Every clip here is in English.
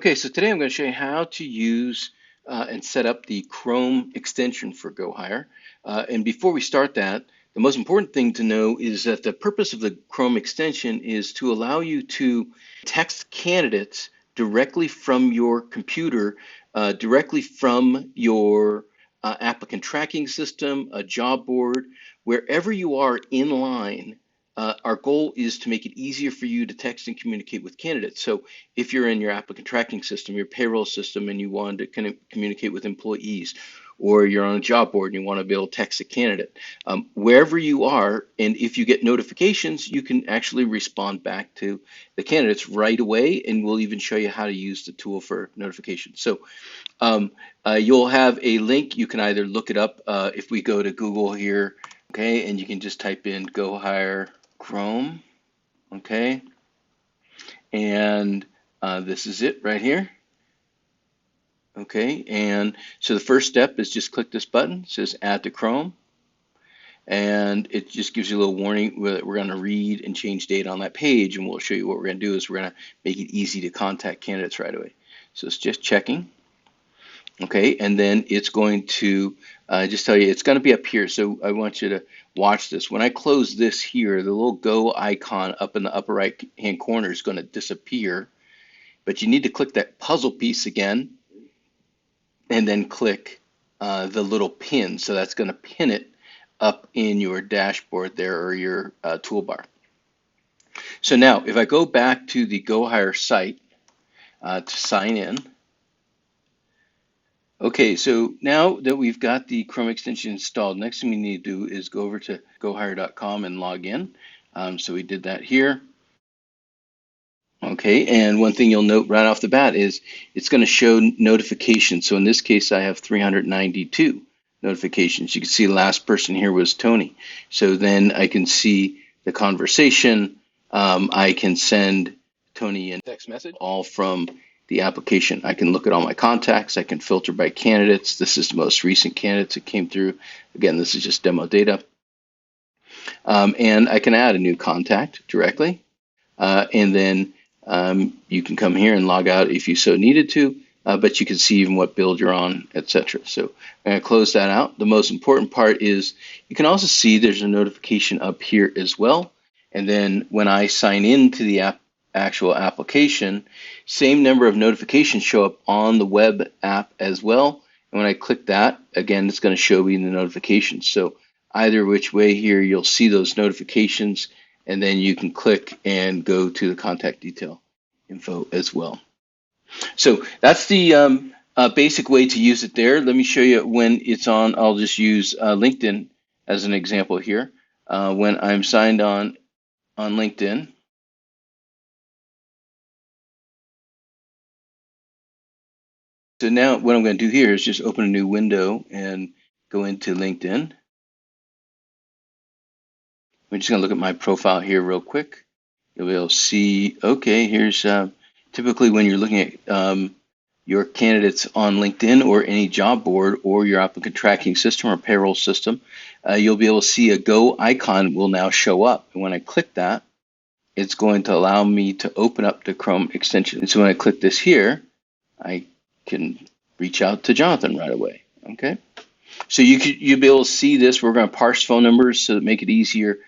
Okay, so today I'm going to show you how to use and set up the Chrome extension for GoHire. And before we start that, the most important thing to know is that the purpose of the Chrome extension is to allow you to text candidates directly from your computer, directly from your applicant tracking system, a job board, wherever you are in line. Our goal is to make it easier for you to text and communicate with candidates. So if you're in your applicant tracking system, your payroll system, and you want to communicate with employees, or you're on a job board and you want to be able to text a candidate, wherever you are, and if you get notifications, you can actually respond back to the candidates right away, and we'll even show you how to use the tool for notifications. So you'll have a link. You can either look it up if we go to Google here, okay, and you can just type in GoHire Chrome, okay, and this is it right here. Okay, and so the first step is just click this button. It says add to Chrome, and it just gives you a little warning that we're going to read and change data on that page, and we'll show you what we're going to do is we're going to make it easy to contact candidates right away. So it's just checking. Okay, and then it's going to just tell you it's going to be up here. So I want you to watch this. When I close this here, the little Go icon up in the upper right hand corner is going to disappear, but you need to click that puzzle piece again and then click the little pin. So that's going to pin it up in your dashboard there or your toolbar. So now if I go back to the GoHire site to sign in, okay, so now that we've got the Chrome extension installed, next thing we need to do is go over to GoHire.com and log in. So we did that here. Okay, and one thing you'll note right off the bat is it's going to show notifications. So in this case, I have 392 notifications. You can see the last person here was Tony. So then I can see the conversation. I can send Tony a text message all from the application. I can look at all my contacts. I can filter by candidates. This is the most recent candidates that came through. Again, this is just demo data. And I can add a new contact directly. And then you can come here and log out if you so needed to, but you can see even what build you're on, etc. So I'm going to close that out. The most important part is you can also see there's a notification up here as well. And then when I sign into the actual application, same number of notifications show up on the web app as well. And when I click that, again, it's going to show me the notifications. So either which way here, you'll see those notifications, and then you can click and go to the contact detail info as well. So that's the basic way to use it there. Let me show you when it's on. I'll just use LinkedIn as an example here. When I'm signed on LinkedIn, so now what I'm going to do here is just open a new window and go into LinkedIn. I'm just going to look at my profile here real quick. You'll be able to see, okay, here's typically when you're looking at your candidates on LinkedIn or any job board or your applicant tracking system or payroll system, you'll be able to see a Go icon will now show up. And when I click that, it's going to allow me to open up the Chrome extension. And so when I click this here, I can reach out to Jonathan right away, okay? So you'll be able to see this. We're going to parse phone numbers to make it easier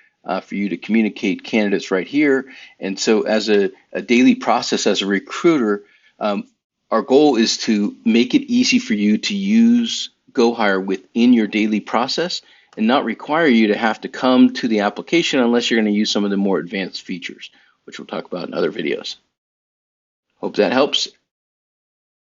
for you to communicate candidates right here. And so as a daily process as a recruiter, our goal is to make it easy for you to use GoHire within your daily process and not require you to have to come to the application unless you're going to use some of the more advanced features, which we'll talk about in other videos. Hope that helps.